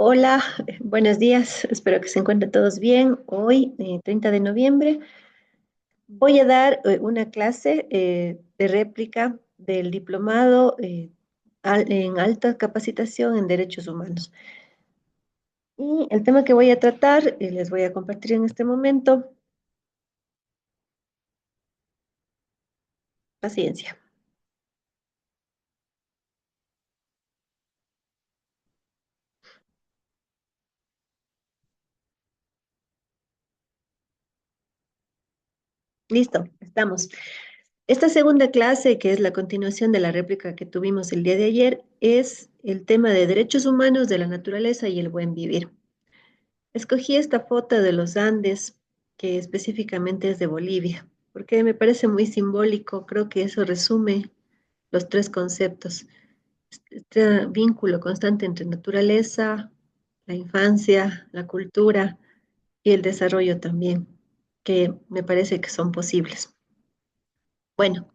Hola, buenos días. Espero que se encuentren todos bien. Hoy, 30 de noviembre, voy a dar una clase de réplica del diplomado en alta capacitación en derechos humanos. Y el tema que voy a tratar, les voy a compartir en este momento, paciencia. Listo, estamos. Esta segunda clase, que es la continuación de la réplica que tuvimos el día de ayer, es el tema de derechos humanos de la naturaleza y el buen vivir. Escogí esta foto de los Andes, que específicamente es de Bolivia, porque me parece muy simbólico. Creo que eso resume los tres conceptos. Este vínculo constante entre naturaleza, la infancia, la cultura y el desarrollo también, que me parece que son posibles. Bueno,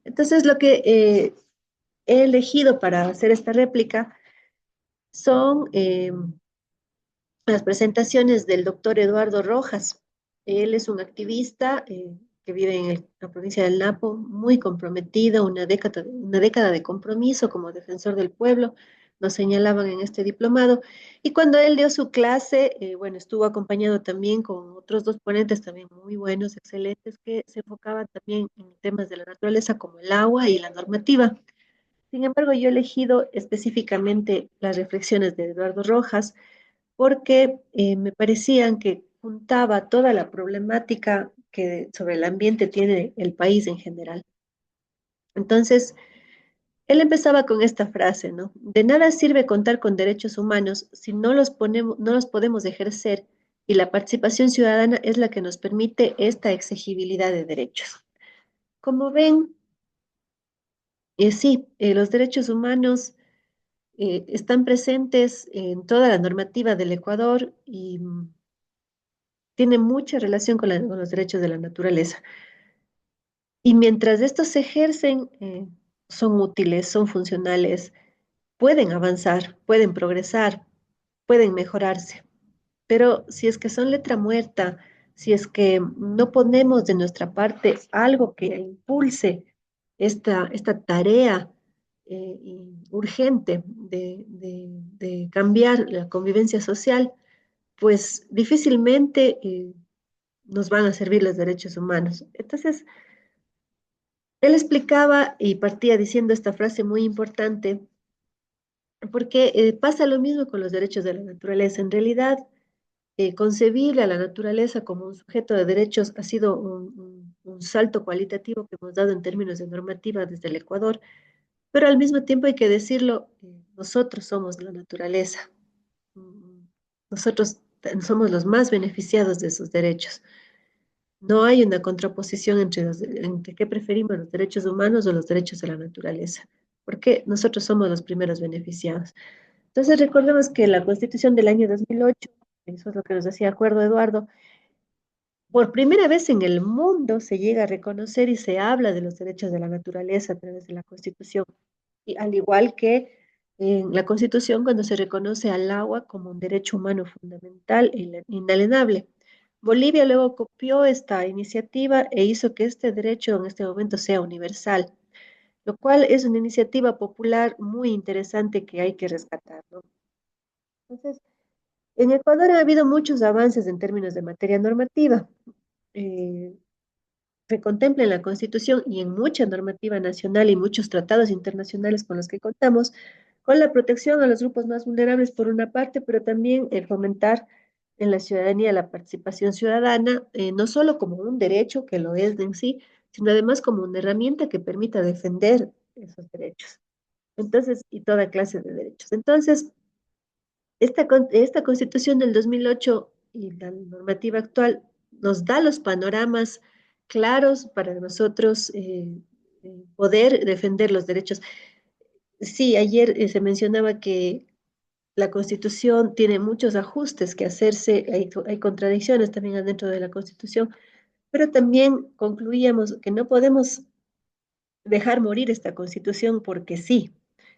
entonces lo que he elegido para hacer esta réplica son las presentaciones del doctor Eduardo Rojas. Él es un activista que vive en la provincia del Napo, muy comprometido, una década de compromiso como defensor del pueblo, nos señalaban en este diplomado. Y cuando él dio su clase, bueno, estuvo acompañado también con otros dos ponentes también muy buenos, excelentes, que se enfocaban también en temas de la naturaleza como el agua y la normativa. Sin embargo, yo he elegido específicamente las reflexiones de Eduardo Rojas porque me parecían que juntaba toda la problemática que sobre el ambiente tiene el país en general. Entonces, él empezaba con esta frase, ¿no? De nada sirve contar con derechos humanos si no los podemos ejercer y la participación ciudadana es la que nos permite esta exigibilidad de derechos. Como ven, sí, los derechos humanos están presentes en toda la normativa del Ecuador y tiene mucha relación con los derechos de la naturaleza. Y mientras estos se ejercen, son útiles, son funcionales, pueden avanzar, pueden progresar, pueden mejorarse. Pero si es que son letra muerta, si es que no ponemos de nuestra parte algo que impulse esta tarea urgente de cambiar la convivencia social, pues difícilmente nos van a servir los derechos humanos. Entonces, él explicaba y partía diciendo esta frase muy importante, porque pasa lo mismo con los derechos de la naturaleza. En realidad, concebir a la naturaleza como un sujeto de derechos ha sido un salto cualitativo que hemos dado en términos de normativa desde el Ecuador, pero al mismo tiempo hay que decirlo, nosotros somos la naturaleza. Mm, Nosotros somos los más beneficiados de esos derechos. No hay una contraposición entre qué preferimos los derechos humanos o los derechos de la naturaleza, porque nosotros somos los primeros beneficiados. Entonces, recordemos que la Constitución del año 2008, eso es lo que nos hacía acuerdo Eduardo, por primera vez en el mundo se llega a reconocer y se habla de los derechos de la naturaleza a través de la Constitución, y al igual que en la Constitución cuando se reconoce al agua como un derecho humano fundamental e inalienable. Bolivia luego copió esta iniciativa e hizo que este derecho en este momento sea universal, lo cual es una iniciativa popular muy interesante que hay que rescatar, ¿no? Entonces, en Ecuador ha habido muchos avances en términos de materia normativa. Eh, Se contempla en la Constitución y en mucha normativa nacional y muchos tratados internacionales con los que contamos, con la protección a los grupos más vulnerables por una parte, pero también el fomentar en la ciudadanía la participación ciudadana, no solo como un derecho, que lo es en sí, sino además como una herramienta que permita defender esos derechos. Entonces, y toda clase de derechos. Entonces, esta Constitución del 2008 y la normativa actual nos da los panoramas claros para nosotros poder defender los derechos. Sí, ayer se mencionaba que la Constitución tiene muchos ajustes que hacerse, hay contradicciones también adentro de la Constitución, pero también concluíamos que no podemos dejar morir esta Constitución porque sí,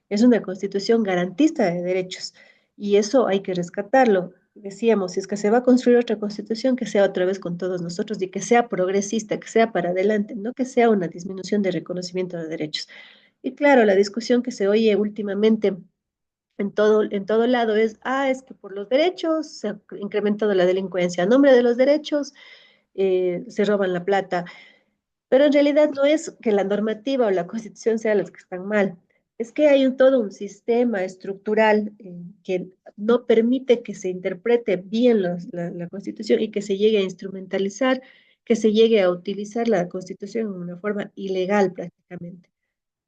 es una Constitución garantista de derechos y eso hay que rescatarlo. Decíamos, si es que se va a construir otra constitución, que sea otra vez con todos nosotros y que sea progresista, que sea para adelante, no que sea una disminución de reconocimiento de derechos. Y claro, la discusión que se oye últimamente en todo lado es, es que por los derechos se ha incrementado la delincuencia, a nombre de los derechos se roban la plata, pero en realidad no es que la normativa o la constitución sean las que están mal, es que hay todo un sistema estructural que no permite que se interprete bien la constitución y que se llegue a instrumentalizar, que se llegue a utilizar la constitución en una forma ilegal prácticamente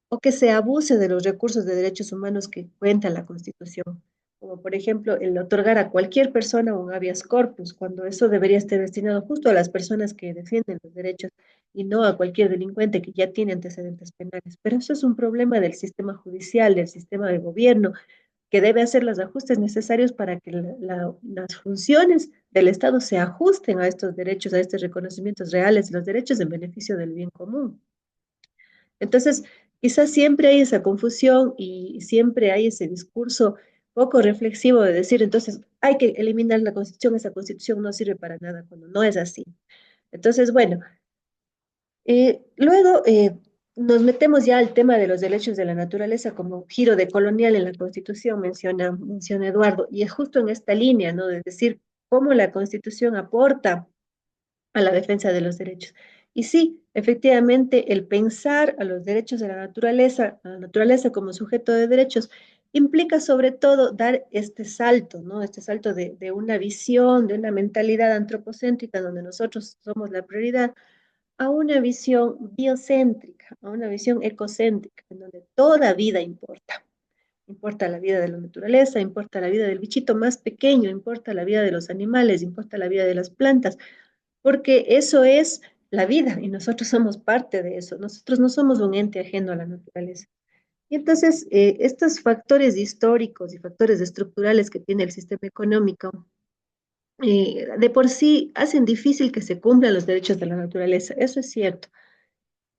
o que se abuse de los recursos de derechos humanos que cuenta la Constitución, como por ejemplo el otorgar a cualquier persona un habeas corpus, cuando eso debería estar destinado justo a las personas que defienden los derechos y no a cualquier delincuente que ya tiene antecedentes penales. Pero eso es un problema del sistema judicial, del sistema de gobierno, que debe hacer los ajustes necesarios para que las funciones del Estado se ajusten a estos derechos, a estos reconocimientos reales de los derechos en beneficio del bien común. Entonces, quizás siempre hay esa confusión y siempre hay ese discurso poco reflexivo de decir, entonces, hay que eliminar la Constitución, esa Constitución no sirve para nada, cuando no es así. Entonces, bueno, luego nos metemos ya al tema de los derechos de la naturaleza como giro de colonial en la Constitución, menciona Eduardo, y es justo en esta línea, ¿no? De decir cómo la Constitución aporta a la defensa de los derechos. Y sí, efectivamente, el pensar a los derechos de la naturaleza como sujeto de derechos, implica sobre todo dar este salto, ¿no? Este salto de una visión, de una mentalidad antropocéntrica donde nosotros somos la prioridad, a una visión biocéntrica, a una visión ecocéntrica, en donde toda vida importa. Importa la vida de la naturaleza, importa la vida del bichito más pequeño, importa la vida de los animales, importa la vida de las plantas, porque eso es la vida y nosotros somos parte de eso. Nosotros no somos un ente ajeno a la naturaleza. Y entonces, estos factores históricos y factores estructurales que tiene el sistema económico, de por sí hacen difícil que se cumplan los derechos de la naturaleza. Eso es cierto,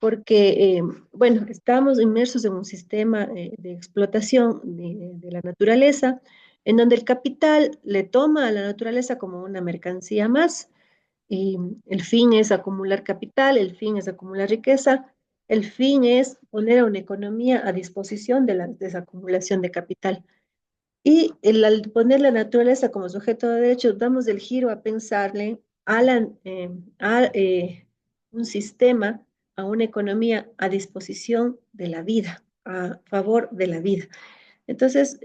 porque, bueno, estamos inmersos en un sistema de explotación de la naturaleza, en donde el capital le toma a la naturaleza como una mercancía más y el fin es acumular capital, el fin es acumular riqueza, el fin es poner a una economía a disposición de esa acumulación de capital. Y al poner la naturaleza como sujeto de derecho, damos el giro a pensarle a un sistema, a una economía a disposición de la vida, a favor de la vida. Entonces,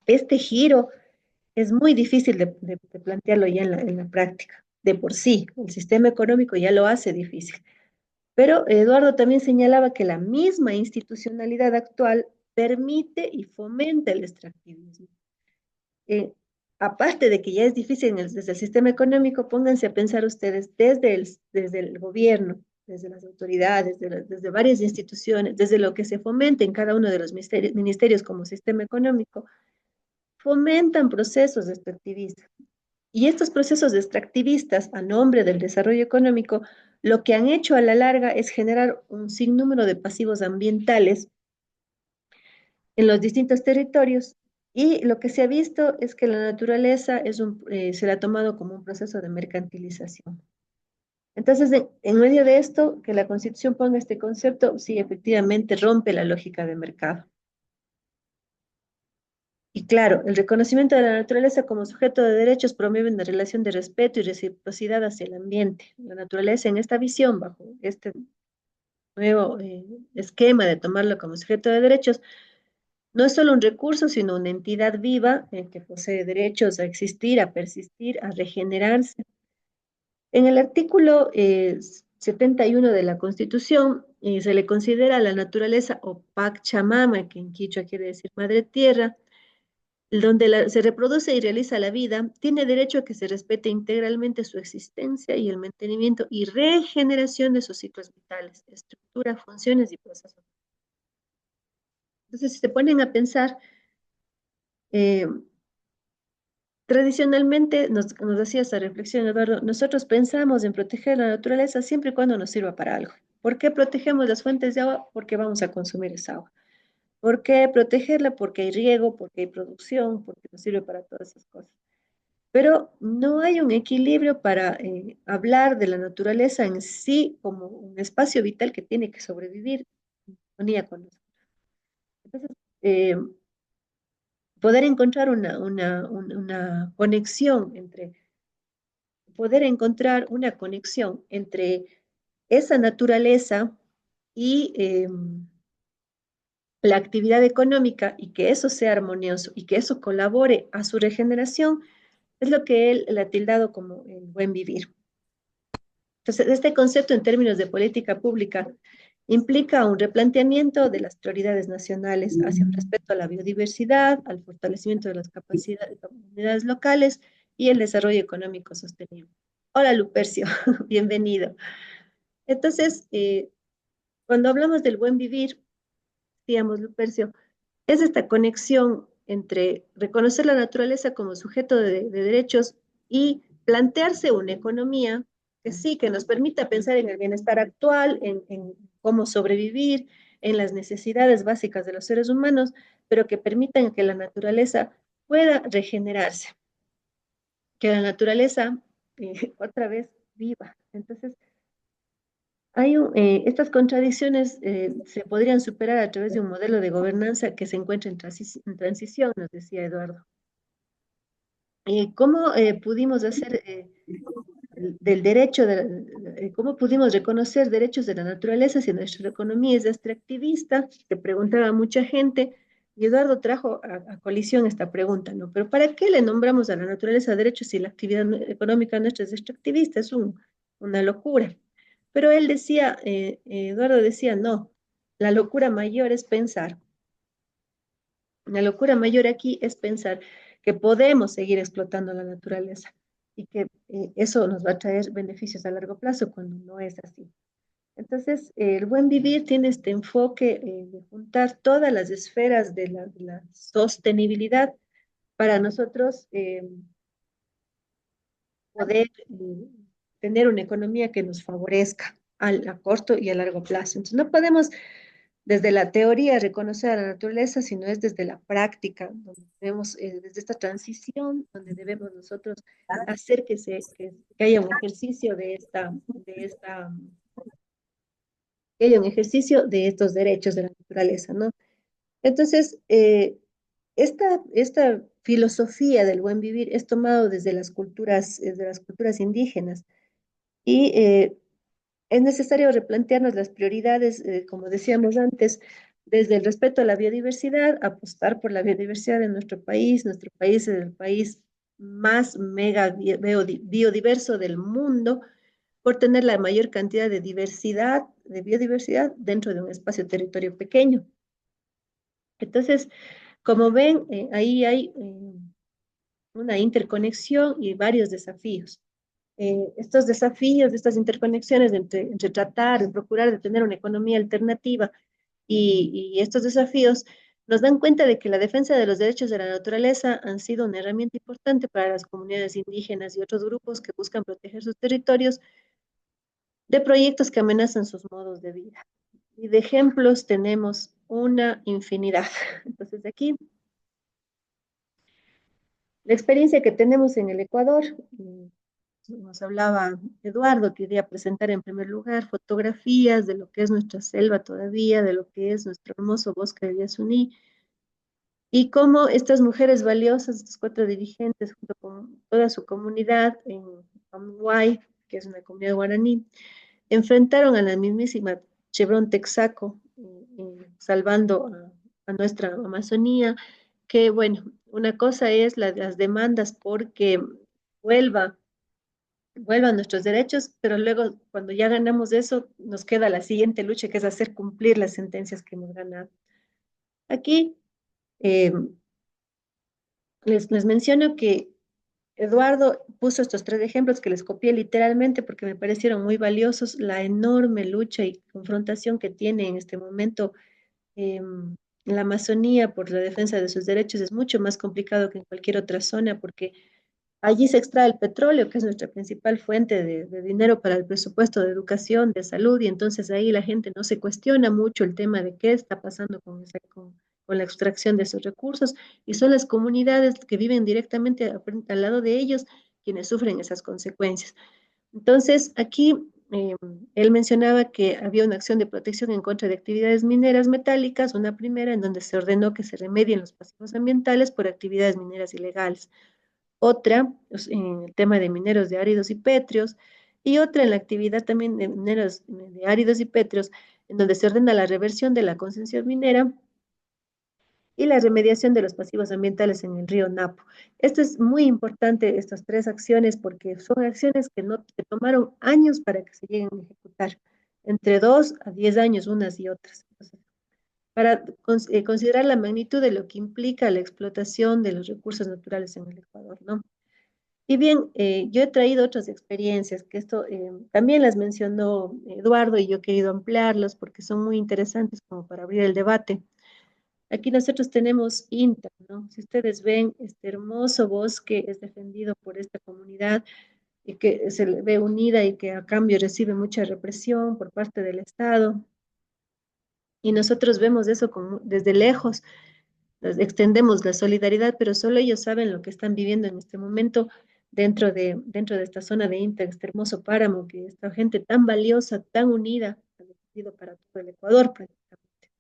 este giro es muy difícil de plantearlo ya en la práctica. De por sí, el sistema económico ya lo hace difícil. Pero Eduardo también señalaba que la misma institucionalidad actual permite y fomenta el extractivismo. Eh, Aparte de que ya es difícil desde el sistema económico, pónganse a pensar ustedes desde el gobierno, desde las autoridades, desde varias instituciones, desde lo que se fomenta en cada uno de los ministerios como sistema económico, fomentan procesos extractivistas. Y estos procesos extractivistas a nombre del desarrollo económico, lo que han hecho a la larga es generar un sinnúmero de pasivos ambientales en los distintos territorios. Y lo que se ha visto es que la naturaleza se la ha tomado como un proceso de mercantilización. Entonces, en medio de esto, que la Constitución ponga este concepto, sí, efectivamente rompe la lógica de mercado. Y claro, el reconocimiento de la naturaleza como sujeto de derechos promueve una relación de respeto y reciprocidad hacia el ambiente. La naturaleza en esta visión, bajo este nuevo esquema de tomarlo como sujeto de derechos, no es solo un recurso, sino una entidad viva que posee derechos a existir, a persistir, a regenerarse. En el artículo 71 de la Constitución se le considera a la naturaleza o Pachamama, que en quichua quiere decir madre tierra, donde se reproduce y realiza la vida, tiene derecho a que se respete integralmente su existencia y el mantenimiento y regeneración de sus ciclos vitales, estructura, funciones y procesos. Entonces, si se ponen a pensar, eh, tradicionalmente nos hacía esta reflexión, Eduardo, nosotros pensamos en proteger la naturaleza siempre y cuando nos sirva para algo. ¿Por qué protegemos las fuentes de agua? Porque vamos a consumir esa agua. ¿Por qué protegerla? Porque hay riego, porque hay producción, porque nos sirve para todas esas cosas. Pero no hay un equilibrio para hablar de la naturaleza en sí como un espacio vital que tiene que sobrevivir en armonía con nosotros. Entonces, eh, poder encontrar una conexión poder encontrar una conexión entre esa naturaleza y la actividad económica y que eso sea armonioso y que eso colabore a su regeneración, es lo que él le ha tildado como el buen vivir. Entonces, este concepto en términos de política pública implica un replanteamiento de las prioridades nacionales hacia el respeto a la biodiversidad, al fortalecimiento de las capacidades de comunidades locales y el desarrollo económico sostenible. Hola, Lupercio, bienvenido. Entonces, cuando hablamos del buen vivir, digamos, Lupercio, es esta conexión entre reconocer la naturaleza como sujeto de derechos y plantearse una economía que sí, que nos permita pensar en el bienestar actual, en cómo sobrevivir, en las necesidades básicas de los seres humanos, pero que permitan que la naturaleza pueda regenerarse, que la naturaleza otra vez viva. Entonces, estas contradicciones se podrían superar a través de un modelo de gobernanza que se encuentra en transición, nos decía Eduardo. ¿Cómo pudimos hacer del derecho, cómo pudimos reconocer derechos de la naturaleza si nuestra economía es extractivista? Te preguntaba mucha gente, y Eduardo trajo a colisión esta pregunta, ¿no? Pero ¿para qué le nombramos a la naturaleza derechos si la actividad económica nuestra es extractivista? Es una locura. Pero él decía, Eduardo decía, no, la locura mayor es pensar. La locura mayor aquí es pensar que podemos seguir explotando la naturaleza y que eso nos va a traer beneficios a largo plazo cuando no es así. Entonces, el buen vivir tiene este enfoque de juntar todas las esferas de la sostenibilidad para nosotros poder tener una economía que nos favorezca a corto y a largo plazo. Entonces, no podemos desde la teoría reconocer a la naturaleza, sino es desde la práctica, donde debemos, desde esta transición, donde debemos nosotros hacer que haya un ejercicio que haya un ejercicio de estos derechos de la naturaleza, ¿no? Entonces, esta filosofía del buen vivir es tomado desde las culturas indígenas y es necesario replantearnos las prioridades, como decíamos antes, desde el respeto a la biodiversidad, apostar por la biodiversidad de nuestro país. Nuestro país es el país más mega biodiverso del mundo por tener la mayor cantidad de diversidad, de biodiversidad dentro de un espacio territorio pequeño. Entonces, como ven, ahí hay una interconexión y varios desafíos. Estos desafíos, estas interconexiones entre tratar, de procurar de tener una economía alternativa y estos desafíos nos dan cuenta de que la defensa de los derechos de la naturaleza han sido una herramienta importante para las comunidades indígenas y otros grupos que buscan proteger sus territorios de proyectos que amenazan sus modos de vida. Y de ejemplos tenemos una infinidad. Entonces, de aquí, la experiencia que tenemos en el Ecuador, nos hablaba Eduardo, quería presentar en primer lugar fotografías de lo que es nuestra selva todavía, de lo que es nuestro hermoso bosque de Yasuní, y cómo estas mujeres valiosas, estos cuatro dirigentes, junto con toda su comunidad en Amuay, que es una comunidad guaraní, enfrentaron a la mismísima Chevron Texaco, salvando a nuestra Amazonía, que bueno, una cosa es las demandas porque vuelva vuelvan nuestros derechos, pero luego cuando ya ganamos eso, nos queda la siguiente lucha, que es hacer cumplir las sentencias que hemos ganado. Aquí eh, les menciono que Eduardo puso estos tres ejemplos que les copié literalmente porque me parecieron muy valiosos, la enorme lucha y confrontación que tiene en este momento la Amazonía por la defensa de sus derechos es mucho más complicado que en cualquier otra zona porque allí se extrae el petróleo, que es nuestra principal fuente de dinero para el presupuesto de educación, de salud, y entonces ahí la gente no se cuestiona mucho el tema de qué está pasando con con la extracción de esos recursos y son las comunidades que viven directamente al lado de ellos quienes sufren esas consecuencias. Entonces, aquí él mencionaba que había una acción de protección en contra de actividades mineras metálicas, una primera en donde se ordenó que se remedien los pasivos ambientales por actividades mineras ilegales, otra pues, en el tema de mineros de áridos y pétreos, y otra en la actividad también de mineros de áridos y pétreos, en donde se ordena la reversión de la concesión minera y la remediación de los pasivos ambientales en el río Napo. Esto es muy importante, estas tres acciones, porque son acciones que no que tomaron años para que se lleguen a ejecutar, entre 2 a 10 años unas y otras. Entonces, para considerar la magnitud de lo que implica la explotación de los recursos naturales en el Ecuador, ¿no? Y bien, yo he traído otras experiencias, que esto también las mencionó Eduardo y yo he querido ampliarlas porque son muy interesantes como para abrir el debate. Aquí nosotros tenemos INTA, ¿no? Si ustedes ven, este hermoso bosque es defendido por esta comunidad y que se le ve unida y que a cambio recibe mucha represión por parte del Estado. Y nosotros vemos eso desde lejos, extendemos la solidaridad, pero solo ellos saben lo que están viviendo en este momento dentro de esta zona de INTA, este hermoso páramo, que esta gente tan valiosa, tan unida, ha defendido para todo el Ecuador prácticamente.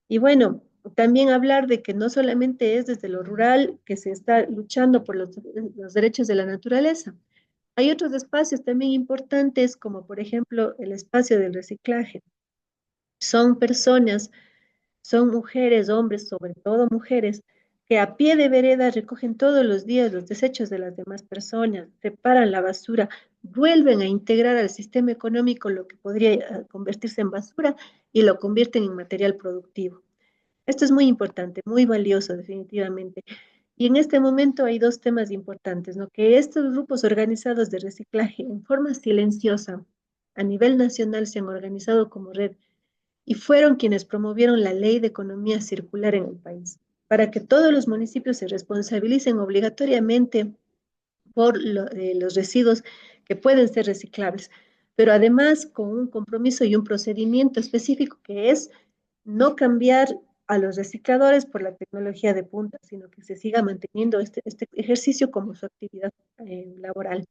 Y bueno, también hablar de que no solamente es desde lo rural que se está luchando por los derechos de la naturaleza. Hay otros espacios también importantes, como por ejemplo el espacio del reciclaje. Son personas, son mujeres, hombres, sobre todo mujeres, que a pie de vereda recogen todos los días los desechos de las demás personas, separan la basura, vuelven a integrar al sistema económico lo que podría convertirse en basura y lo convierten en material productivo. Esto es muy importante, muy valioso definitivamente. Y en este momento hay dos temas importantes, ¿no? Que estos grupos organizados de reciclaje en forma silenciosa a nivel nacional se han organizado como red y fueron quienes promovieron la ley de economía circular en el país, para que todos los municipios se responsabilicen obligatoriamente por los residuos que pueden ser reciclables, pero además con un compromiso y un procedimiento específico que es no cambiar a los recicladores por la tecnología de punta, sino que se siga manteniendo este ejercicio como su actividad laboral.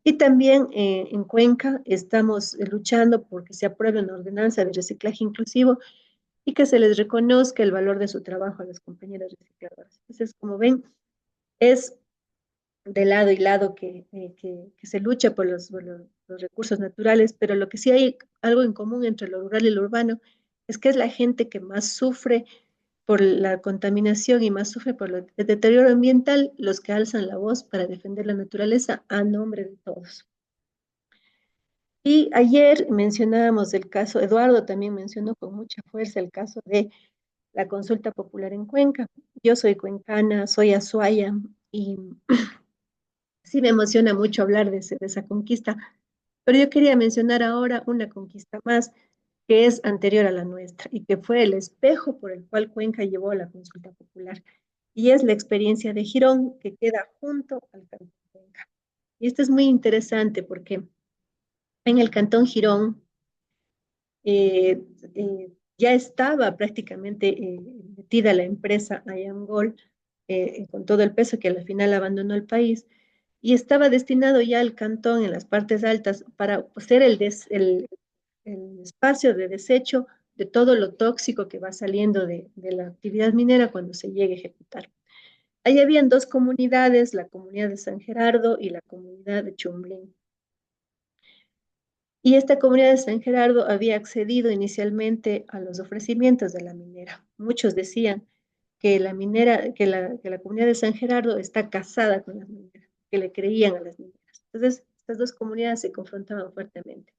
Y también en Cuenca estamos luchando porque se apruebe una ordenanza de reciclaje inclusivo y que se les reconozca el valor de su trabajo a las compañeras recicladoras. Entonces, como ven, es de lado y lado que se lucha por los recursos naturales, pero lo que sí hay algo en común entre lo rural y lo urbano es que es la gente que más sufre por la contaminación y más sufre por el deterioro ambiental, los que alzan la voz para defender la naturaleza a nombre de todos. Y ayer mencionábamos el caso, Eduardo también mencionó con mucha fuerza el caso de la consulta popular en Cuenca. Yo soy cuencana, soy azuaya y sí me emociona mucho hablar de esa conquista, pero yo quería mencionar ahora una conquista más que es anterior a la nuestra y que fue el espejo por el cual Cuenca llevó a la consulta popular. Y es la experiencia de Girón que queda junto al Cantón Cuenca. Y esto es muy interesante porque en el Cantón Girón eh, ya estaba prácticamente metida la empresa Ayangol con todo el peso que al final abandonó el país y estaba destinado ya al cantón en las partes altas para ser el espacio de desecho de todo lo tóxico que va saliendo de la actividad minera cuando se llegue a ejecutar. Ahí habían dos comunidades, la comunidad de San Gerardo y la comunidad de Chumblín. Y esta comunidad de San Gerardo había accedido inicialmente a los ofrecimientos de la minera. Muchos decían que la minera, que la comunidad de San Gerardo está casada con las mineras, que le creían a las mineras. Entonces, estas dos comunidades se confrontaban fuertemente.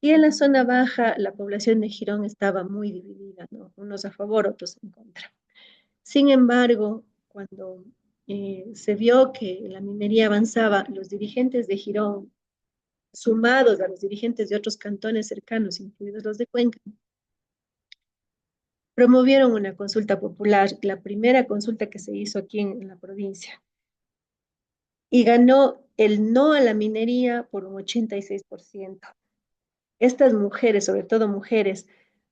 Y en la zona baja, la población de Girón estaba muy dividida, ¿no? Unos a favor, otros en contra. Sin embargo, cuando se vio que la minería avanzaba, los dirigentes de Girón, sumados a los dirigentes de otros cantones cercanos, incluidos los de Cuenca, promovieron una consulta popular, la primera consulta que se hizo aquí en la provincia, y ganó el no a la minería por un 86%. Estas mujeres, sobre todo mujeres,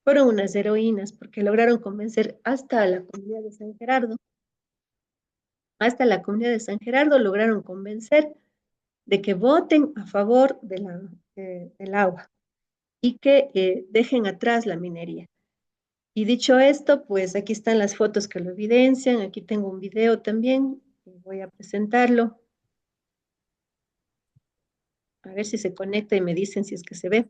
Fueron unas heroínas porque lograron convencer hasta la comunidad de San Gerardo, hasta la comunidad de San Gerardo lograron convencer de que voten a favor del agua y que dejen atrás la minería. Y dicho esto, pues aquí están las fotos que lo evidencian, aquí tengo un video también, voy a presentarlo, a ver si se conecta y me dicen si es que se ve.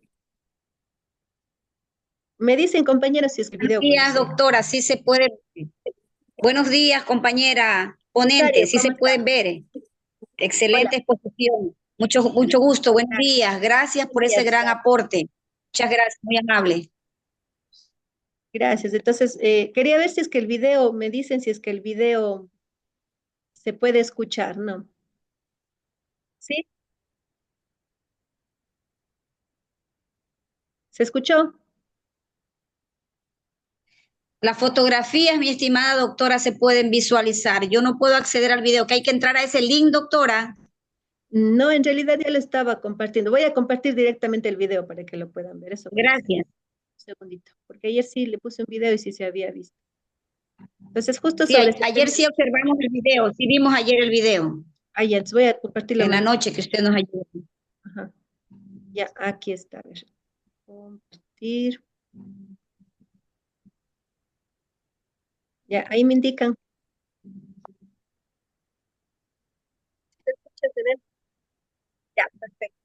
Me dicen, compañeros, si es que el Buenos video puede días, ser. doctora, sí se puede. Buenos días, compañera ponente, Rosario, sí ¿cómo se está? pueden ver. Hola, Excelente exposición. Mucho gusto, buenos días. Gracias por ese gracias. gran aporte. Muchas gracias, muy amable. Gracias. Entonces, quería ver si es que el video, me dicen si es que el video se puede escuchar, ¿no? ¿Sí? ¿Se escuchó? Las fotografías, mi estimada doctora, se pueden visualizar. Yo no puedo acceder al video, que hay que entrar a ese link, doctora. No, en realidad ya lo estaba compartiendo. Voy a compartir directamente el video para que lo puedan ver. Eso voy a hacer. Gracias. Un segundito, porque ayer sí le puse un video y sí se había visto. Entonces, justo Sí, sobre este ayer tema, sí observamos el video, sí vimos ayer el video, ya, entonces voy a compartirlo en la más. noche que usted nos ayudó. Ajá. Ya, aquí está. A ver, compartir. Ya, ahí me indican. ¿Se escucha? ¿Se ve? Ya, perfecto.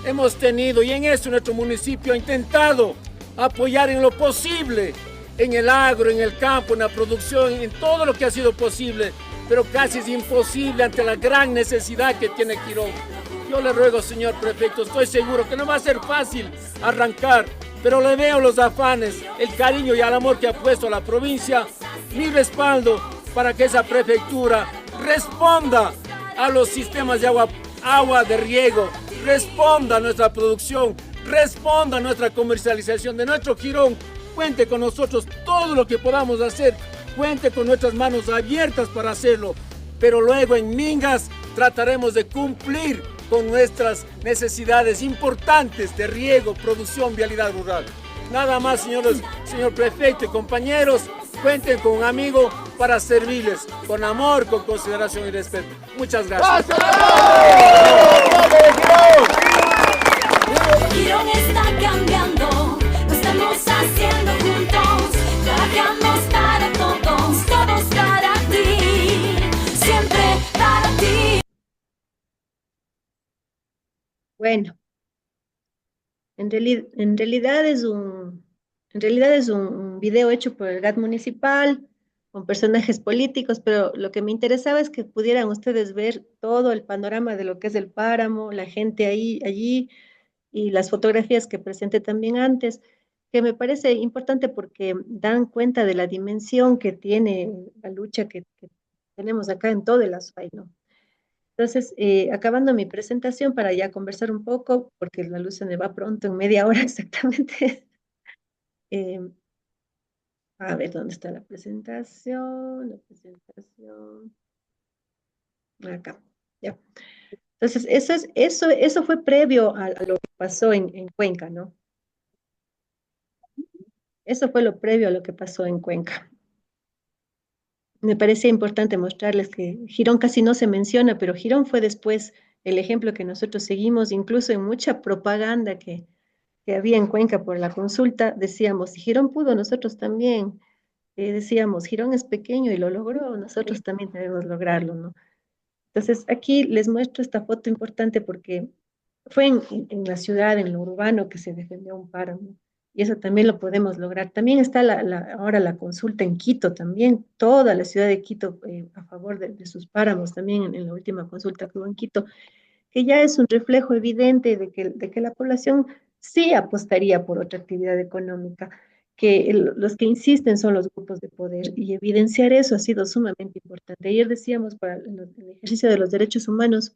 Hemos tenido, y en eso nuestro municipio ha intentado apoyar en lo posible, en el agro, en el campo, en la producción, en todo lo que ha sido posible, pero casi es imposible ante la gran necesidad que tiene Quirón. Yo le ruego, señor prefecto, estoy seguro que no va a ser fácil arrancar, pero le veo los afanes, el cariño y el amor que ha puesto a la provincia, mi respaldo para que esa prefectura responda a los sistemas de agua de riego, responda a nuestra producción, responda a nuestra comercialización de nuestro Quirón. Cuente con nosotros todo lo que podamos hacer, cuente con nuestras manos abiertas para hacerlo, pero luego en Mingas trataremos de cumplir con nuestras necesidades importantes de riego, producción, vialidad rural. Nada más, señores, señor prefecto y compañeros, cuenten con un amigo para servirles con amor, con consideración y respeto. Muchas gracias. Quirón está cambiando, lo estamos haciendo juntos, trabajamos para todos, todos para ti, siempre para ti. Bueno, en realidad es un video hecho por el GAT municipal, con personajes políticos, pero lo que me interesaba es que pudieran ustedes ver todo el panorama de lo que es el páramo, la gente ahí, allí, y las fotografías que presenté también antes, que me parece importante porque dan cuenta de la dimensión que tiene la lucha que tenemos acá en todo el Azuay, ¿no? Entonces, acabando mi presentación para ya conversar un poco, porque la luz se me va pronto, en media hora exactamente, eh, A ver, ¿dónde está la presentación? La presentación. Acá, ya. Entonces, eso fue previo a lo que pasó en Cuenca, ¿no? Eso fue lo previo a lo que pasó en Cuenca. Me parece importante mostrarles que Girón casi no se menciona, pero Girón fue después el ejemplo que nosotros seguimos, incluso en mucha propaganda que había en Cuenca por la consulta, decíamos, si Girón pudo, nosotros también. Decíamos, Girón es pequeño y lo logró, nosotros también debemos lograrlo, ¿no? Entonces, aquí les muestro esta foto importante porque fue en la ciudad, en lo urbano, que se defendió un páramo. Y eso también lo podemos lograr. También está ahora la consulta en Quito, también toda la ciudad de Quito a favor de sus páramos, también en la última consulta que hubo en Quito, que ya es un reflejo evidente de que la población sí apostaría por otra actividad económica, que los que insisten son los grupos de poder y evidenciar eso ha sido sumamente importante. Ayer decíamos, para el ejercicio de los derechos humanos,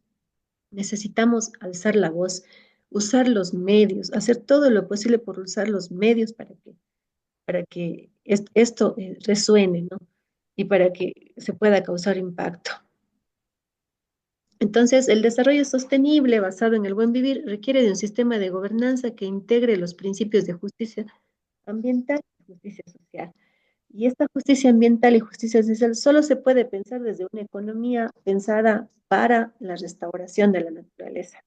necesitamos alzar la voz, usar los medios, hacer todo lo posible por usar los medios para que esto resuene, ¿no? Y para que se pueda causar impacto. Entonces, el desarrollo sostenible basado en el buen vivir requiere de un sistema de gobernanza que integre los principios de justicia ambiental y justicia social. Y esta justicia ambiental y justicia social solo se puede pensar desde una economía pensada para la restauración de la naturaleza.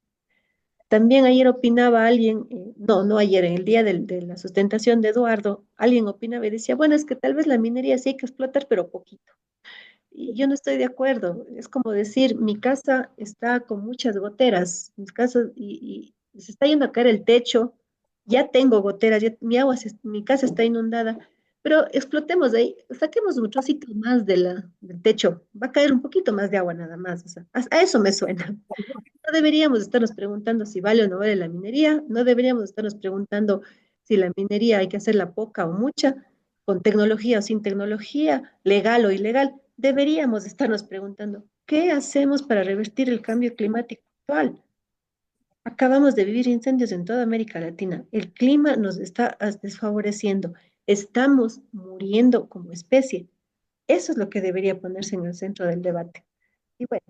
También ayer opinaba alguien, no ayer, en el día de la sustentación de Eduardo, alguien opinaba y decía, bueno, es que tal vez la minería sí hay que explotar, pero poquito. Y yo no estoy de acuerdo. Es como decir, mi casa está con muchas goteras, mi casa, y se está yendo a caer el techo, ya tengo goteras, mi casa está inundada, pero explotemos de ahí, saquemos un trocito más del techo, va a caer un poquito más de agua nada más. O sea, a eso me suena. No deberíamos estarnos preguntando si vale o no vale la minería, no deberíamos estarnos preguntando si la minería hay que hacerla poca o mucha, con tecnología o sin tecnología, legal o ilegal. Deberíamos estarnos preguntando, ¿qué hacemos para revertir el cambio climático actual? Acabamos de vivir incendios en toda América Latina. El clima nos está desfavoreciendo. Estamos muriendo como especie. Eso es lo que debería ponerse en el centro del debate. Y bueno,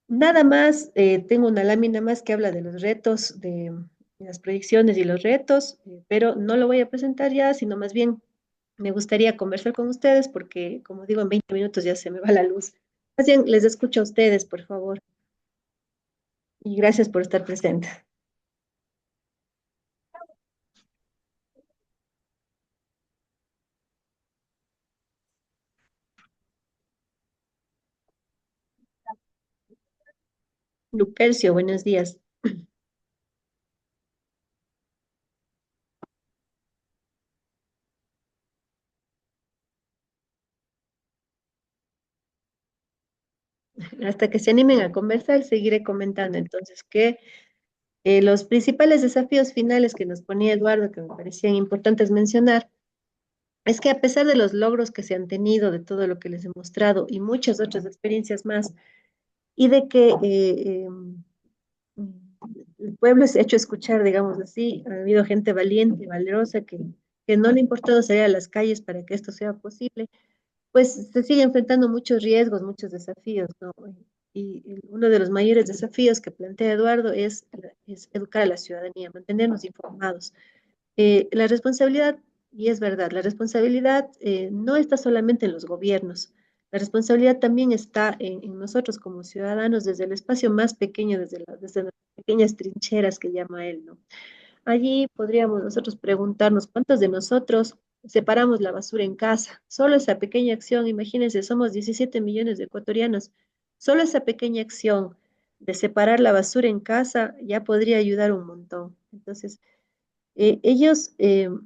nada más, tengo una lámina más que habla de los retos, de las proyecciones y los retos, pero no lo voy a presentar ya, sino más bien me gustaría conversar con ustedes porque, como digo, en 20 minutos ya se me va la luz. Más bien, les escucho a ustedes, por favor, y gracias por estar presentes. Lupercio, buenos días. Hasta que se animen a conversar, seguiré comentando entonces que los principales desafíos finales que nos ponía Eduardo, que me parecían importantes mencionar, es que a pesar de los logros que se han tenido, de todo lo que les he mostrado y muchas otras experiencias más, y de que el pueblo se ha hecho escuchar, digamos así, ha habido gente valiente, valerosa, que no le ha importado salir a las calles para que esto sea posible, pues se sigue enfrentando muchos riesgos, muchos desafíos, ¿no? Y uno de los mayores desafíos que plantea Eduardo es educar a la ciudadanía, mantenernos informados. La responsabilidad, y es verdad, la responsabilidad no está solamente en los gobiernos, la responsabilidad también está en nosotros como ciudadanos desde el espacio más pequeño, desde las pequeñas trincheras que llama él, ¿no? Allí podríamos nosotros preguntarnos cuántos de nosotros separamos la basura en casa. Solo esa pequeña acción, imagínense, somos 17 millones de ecuatorianos, solo esa pequeña acción de separar la basura en casa ya podría ayudar un montón. Entonces, ellos, el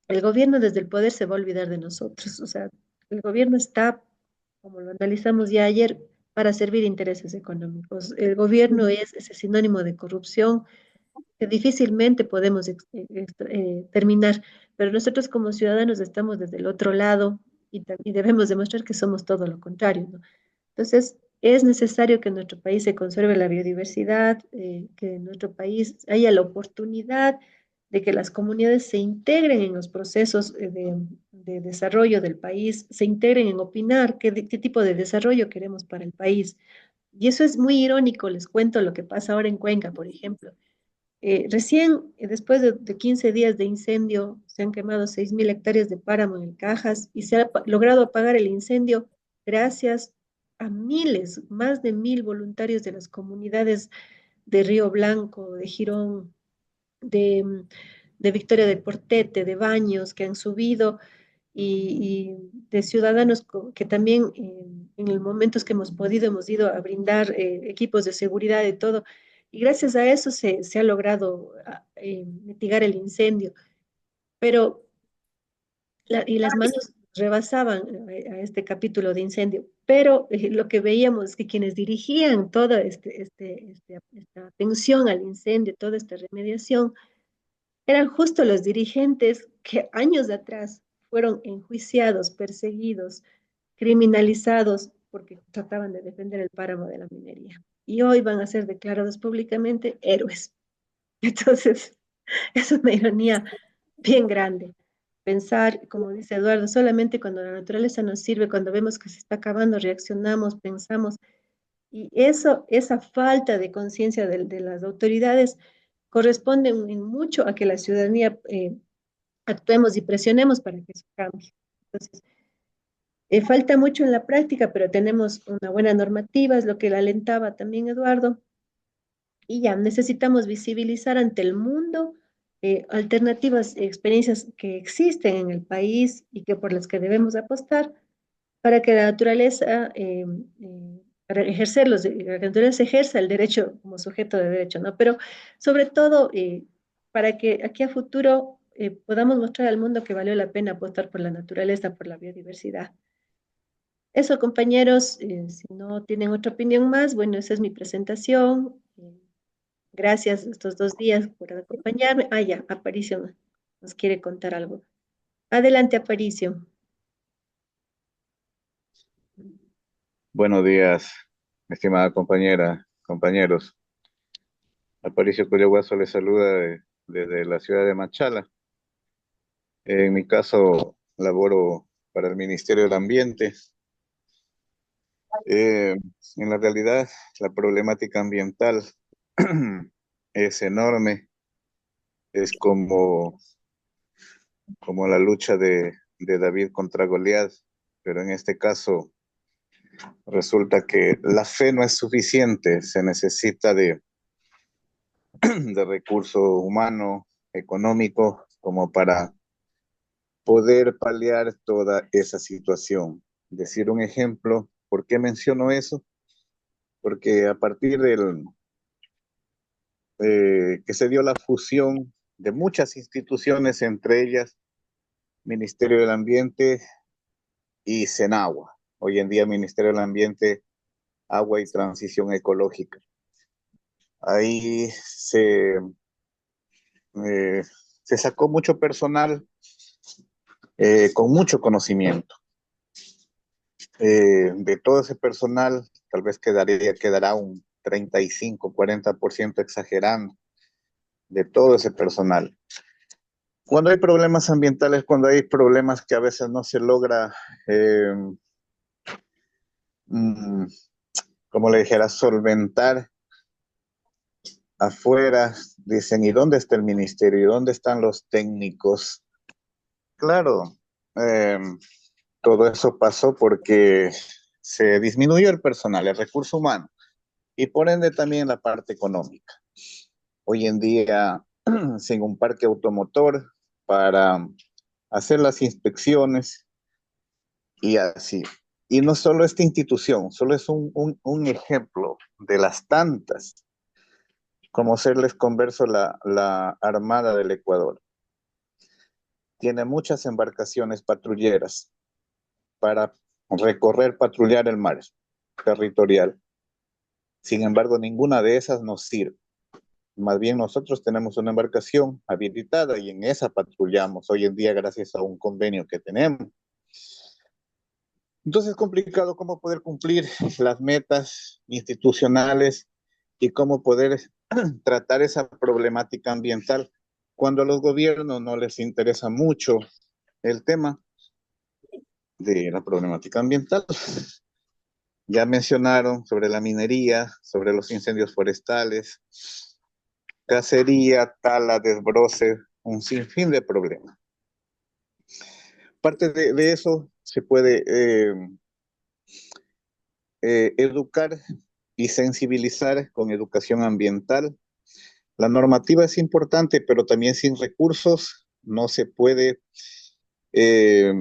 gobierno desde el poder se va a olvidar de nosotros. O sea, el gobierno está, como lo analizamos ya ayer, para servir intereses económicos. El gobierno es ese sinónimo de corrupción que difícilmente podemos terminar, pero nosotros como ciudadanos estamos desde el otro lado y debemos demostrar que somos todo lo contrario, ¿no? Entonces, es necesario que en nuestro país se conserve la biodiversidad, que en nuestro país haya la oportunidad de que las comunidades se integren en los procesos de desarrollo del país, se integren en opinar qué tipo de desarrollo queremos para el país. Y eso es muy irónico, les cuento lo que pasa ahora en Cuenca, por ejemplo. Recién, después de 15 días de incendio, se han quemado 6.000 hectáreas de páramo en el Cajas y se ha logrado apagar el incendio gracias a miles, más de 1.000 voluntarios de las comunidades de Río Blanco, de Girón, de, de Victoria del Portete, de Baños, que han subido y de ciudadanos que también en los momentos que hemos podido hemos ido a brindar equipos de seguridad y todo. Y gracias a eso se ha logrado mitigar el incendio. Pero y las manos rebasaban a este capítulo de incendio. Pero lo que veíamos es que quienes dirigían toda esta atención al incendio, toda esta remediación, eran justo los dirigentes que años atrás fueron enjuiciados, perseguidos, criminalizados porque trataban de defender el páramo de la minería. Y hoy van a ser declarados públicamente héroes. Entonces, es una ironía bien grande. Pensar, como dice Eduardo, solamente cuando la naturaleza nos sirve, cuando vemos que se está acabando, reaccionamos, pensamos. Y eso, esa falta de conciencia de las autoridades corresponde en mucho a que la ciudadanía actuemos y presionemos para que eso cambie. Entonces, falta mucho en la práctica, pero tenemos una buena normativa, es lo que la alentaba también Eduardo, y ya necesitamos visibilizar ante el mundo alternativas, experiencias que existen en el país y que por las que debemos apostar para que la naturaleza, para ejercerlos, la naturaleza ejerza el derecho como sujeto de derecho, ¿no? Pero sobre todo, para que aquí a futuro podamos mostrar al mundo que valió la pena apostar por la naturaleza, por la biodiversidad. Eso, compañeros, si no tienen otra opinión más, bueno, esa es mi presentación. Gracias estos 2 días por acompañarme. Ah, ya, Aparicio nos quiere contar algo. Adelante, Aparicio. Buenos días, estimada compañera, compañeros. Aparicio Coyahuaso les saluda desde la ciudad de Machala. En mi caso, laboro para el Ministerio del Ambiente. En la realidad, la problemática ambiental es enorme. Es como la lucha de David contra Goliat, pero en este caso resulta que la fe no es suficiente, se necesita de recurso humano, económico, como para poder paliar toda esa situación. Decir un ejemplo, ¿por qué menciono eso? Porque a partir del que se dio la fusión de muchas instituciones, entre ellas Ministerio del Ambiente y Senagua, hoy en día Ministerio del Ambiente, Agua y Transición Ecológica. Ahí se sacó mucho personal con mucho conocimiento. De todo ese personal, tal vez quedará un 35, 40% exagerando de todo ese personal. Cuando hay problemas ambientales, cuando hay problemas que a veces no se logra, como le dijera, solventar afuera, dicen, ¿y dónde está el ministerio? ¿Y dónde están los técnicos? Claro, todo eso pasó porque se disminuyó el personal, el recurso humano, y por ende también la parte económica. Hoy en día, sin un parque automotor para hacer las inspecciones y así. Y no solo esta institución, solo es un ejemplo de las tantas, como serles converso la Armada del Ecuador. Tiene muchas embarcaciones patrulleras para recorrer, patrullar el mar territorial. Sin embargo, ninguna de esas nos sirve. Más bien nosotros tenemos una embarcación habilitada y en esa patrullamos hoy en día gracias a un convenio que tenemos. Entonces es complicado cómo poder cumplir las metas institucionales y cómo poder tratar esa problemática ambiental cuando a los gobiernos no les interesa mucho el tema de la problemática ambiental. Ya mencionaron sobre la minería, sobre los incendios forestales, cacería, tala, desbroce, un sinfín de problemas. Parte de eso se puede educar y sensibilizar con educación ambiental. La normativa es importante, pero también sin recursos no se puede eh,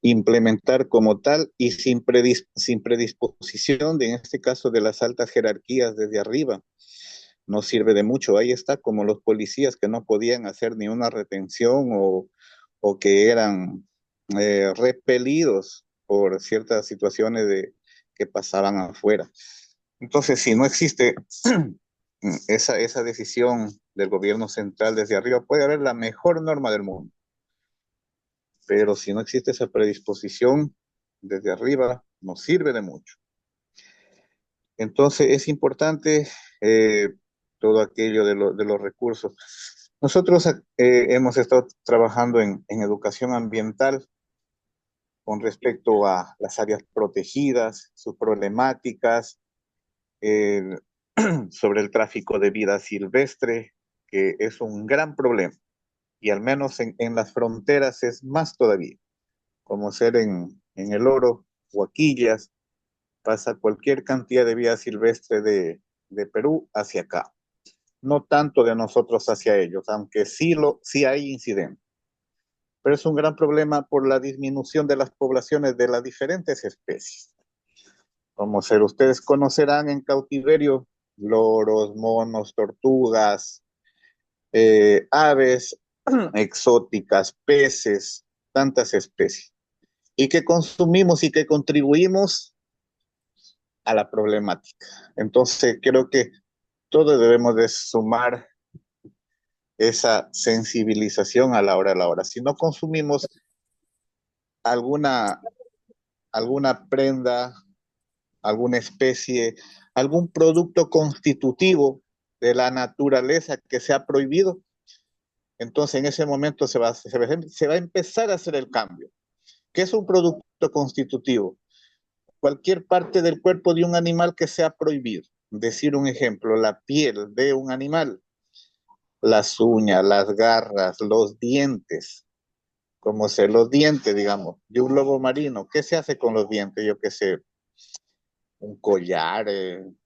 implementar como tal y sin predisposición, en este caso de las altas jerarquías desde arriba, no sirve de mucho. Ahí está como los policías que no podían hacer ni una retención o que eran repelidos por ciertas situaciones que pasaban afuera. Entonces, si no existe esa decisión del gobierno central desde arriba, puede haber la mejor norma del mundo, pero si no existe esa predisposición desde arriba, no sirve de mucho. Entonces, es importante todo aquello de los recursos. Nosotros hemos estado trabajando en educación ambiental con respecto a las áreas protegidas, sus problemáticas, eh, sobre el tráfico de vida silvestre, que es un gran problema, y al menos en las fronteras es más todavía, como ser en El Oro, Huaquillas, pasa cualquier cantidad de vida silvestre de Perú hacia acá. No tanto de nosotros hacia ellos, aunque sí hay incidentes. Pero es un gran problema por la disminución de las poblaciones de las diferentes especies. Como ser ustedes conocerán en cautiverio, loros, monos, tortugas, aves exóticas, peces, tantas especies. Y que consumimos y que contribuimos a la problemática. Entonces, creo que todos debemos de sumar esa sensibilización a la hora de la hora. Si no consumimos alguna, alguna prenda, alguna especie, algún producto constitutivo de la naturaleza que sea prohibido, entonces en ese momento se va a empezar a hacer el cambio. ¿Qué es un producto constitutivo? Cualquier parte del cuerpo de un animal que sea prohibido. Decir un ejemplo, la piel de un animal, las uñas, las garras, los dientes, como se los dientes, digamos, de un lobo marino. ¿Qué se hace con los dientes? Yo qué sé, un collar,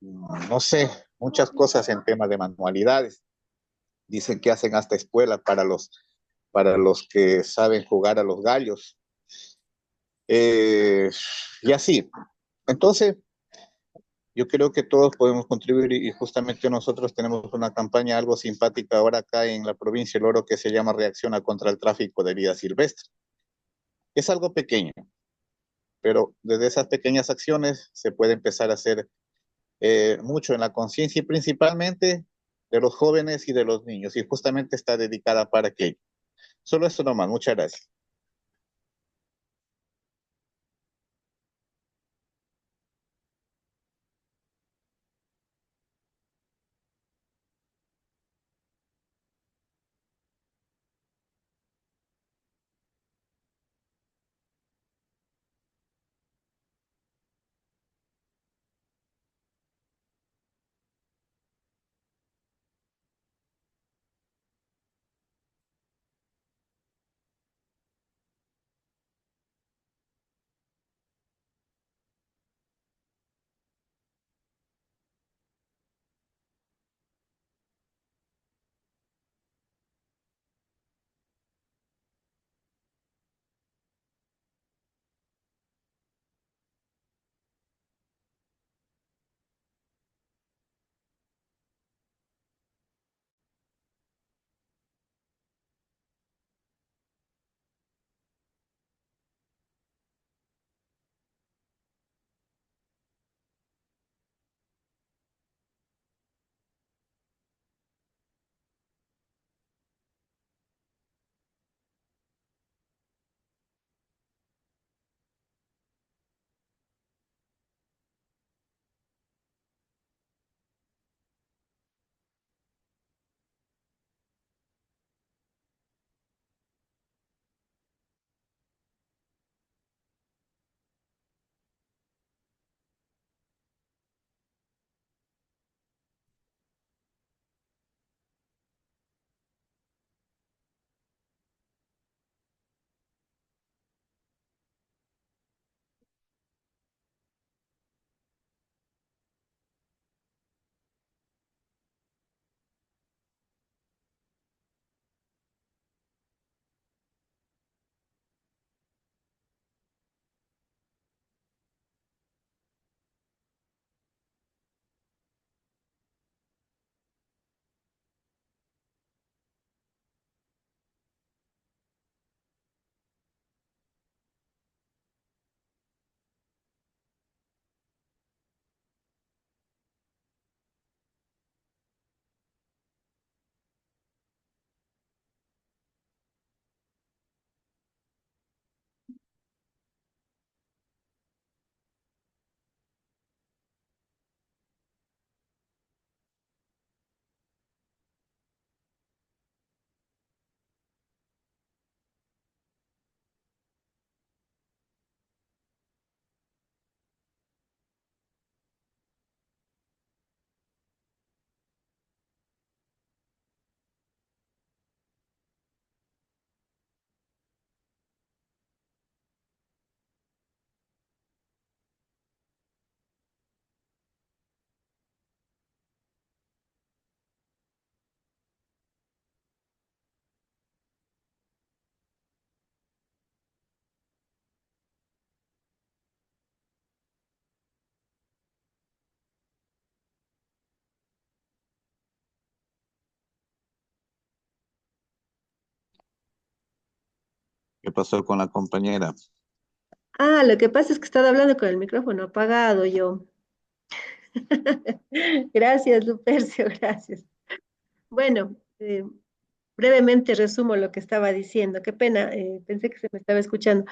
no sé, muchas cosas en temas de manualidades. Dicen que hacen hasta escuela para los que saben jugar a los gallos. Y así. Entonces, yo creo que todos podemos contribuir y justamente nosotros tenemos una campaña algo simpática ahora acá en la provincia del Oro que se llama Reacciona contra el tráfico de vida silvestre. Es algo pequeño, pero desde esas pequeñas acciones se puede empezar a hacer mucho en la conciencia y principalmente de los jóvenes y de los niños y justamente está dedicada para aquello. Solo eso nomás, muchas gracias. pasó con la compañera? Ah, lo que pasa es que estaba hablando con el micrófono apagado yo. Gracias, Lupercio, gracias. Bueno, brevemente resumo lo que estaba diciendo. Qué pena, pensé que se me estaba escuchando.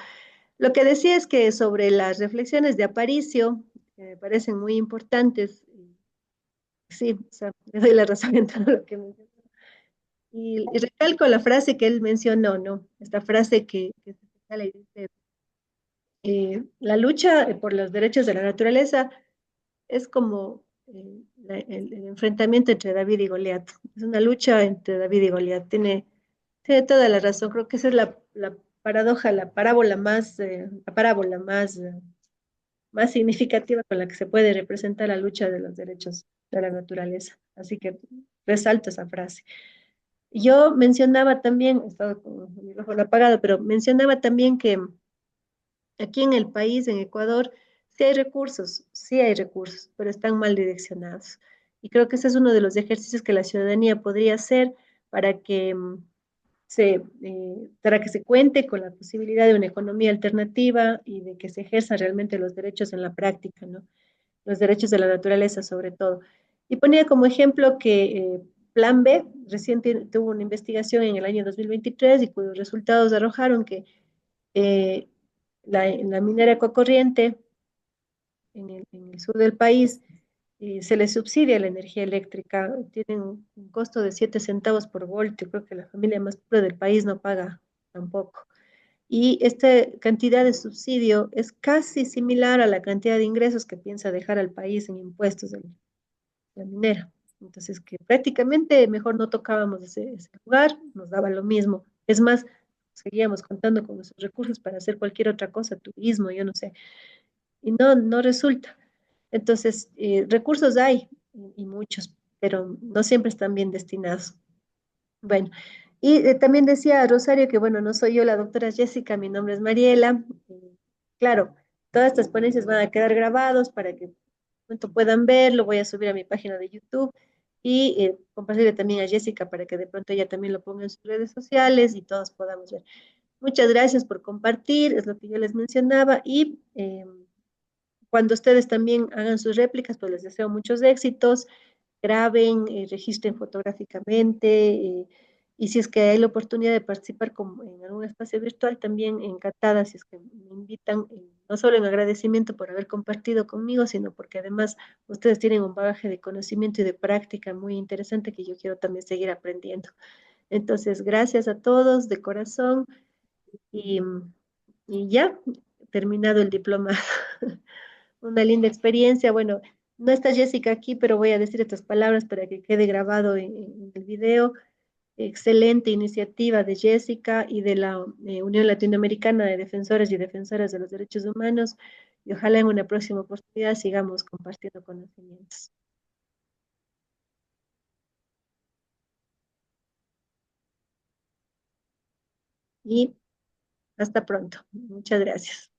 Lo que decía es que sobre las reflexiones de Aparicio, que me parecen muy importantes, sí, o sea, le doy la razón en todo lo que mencionó. Y recalco la frase que él mencionó, ¿no? Esta frase que se señala y dice, la lucha por los derechos de la naturaleza es como el enfrentamiento entre David y Goliat. Es una lucha entre David y Goliat. Tiene toda la razón. Creo que esa es la paradoja, la parábola más significativa con la que se puede representar la lucha de los derechos de la naturaleza. Así que resalto esa frase. Yo mencionaba también, estaba con el micrófono apagado, pero mencionaba también que aquí en el país, en Ecuador, sí hay recursos, pero están mal direccionados. Y creo que ese es uno de los ejercicios que la ciudadanía podría hacer para que para que se cuente con la posibilidad de una economía alternativa y de que se ejerzan realmente los derechos en la práctica, ¿no? Los derechos de la naturaleza sobre todo. Y ponía como ejemplo que Plan B recién tuvo una investigación en el año 2023 y cuyos resultados arrojaron que eh, la minera Ecocorriente en el sur del país se les subsidia la energía eléctrica, tienen un costo de 7 centavos por voltio, creo que la familia más pobre del país no paga tampoco. Y esta cantidad de subsidio es casi similar a la cantidad de ingresos que piensa dejar al país en impuestos de la minera. Entonces, que prácticamente mejor no tocábamos ese lugar, nos daba lo mismo. Es más, seguíamos contando con nuestros recursos para hacer cualquier otra cosa, turismo, yo no sé. Y no resulta. Entonces, recursos hay y muchos, pero no siempre están bien destinados. Bueno, y también decía Rosario que, bueno, no soy yo la doctora Jessica, mi nombre es Mariela. Claro, todas estas ponencias van a quedar grabados para que pronto puedan verlo. Voy a subir a mi página de YouTube y compartirle también a Jessica para que de pronto ella también lo ponga en sus redes sociales y todos podamos ver. Muchas gracias por compartir, es lo que yo les mencionaba y cuando ustedes también hagan sus réplicas, pues les deseo muchos éxitos, graben, registren fotográficamente, y si es que hay la oportunidad de participar en algún espacio virtual, también encantada si es que me invitan, no solo en agradecimiento por haber compartido conmigo, sino porque además ustedes tienen un bagaje de conocimiento y de práctica muy interesante que yo quiero también seguir aprendiendo. Entonces, gracias a todos de corazón y, y ya, terminado el diploma. Una linda experiencia. Bueno, no está Jessica aquí, pero voy a decir estas palabras para que quede grabado en el video. Excelente iniciativa de Jessica y de la Unión Latinoamericana de Defensores y Defensoras de los Derechos Humanos. Y ojalá en una próxima oportunidad sigamos compartiendo conocimientos. Y hasta pronto. Muchas gracias.